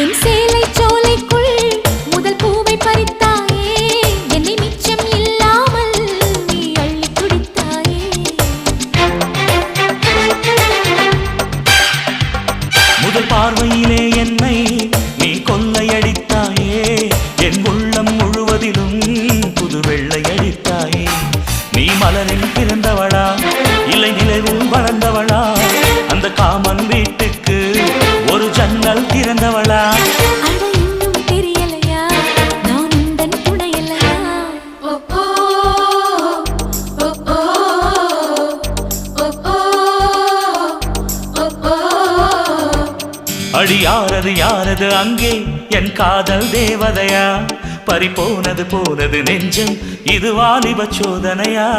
என் சேலை சோலைக்குள் முதல் பூவை பறித்தாயே, என்னை மிச்சம் இல்லாமல் நீ அள்ளி குடித்தாயே. முதல் பார்வையிலே என்னை நீ கொள்ளையடித்தாயே, என் உள்ளம் முழுவதிலும் புது வெள்ளையடித்தாயே. நீ மலரில் பிறந்தவளா இல்லை நிலவில் வளர்ந்தவளா, அந்த காமன் வீட்டுக்கு ஒரு ஜன்னல் திறந்தவளா? அட இன்னும் தெரியலையா நான் உந்தன் துணையலையா? அடி யாரது யாரது அங்கே என் காதல் தேவதையா? பறி போனது போனது நெஞ்சம், இது வாலிப சோதனையா?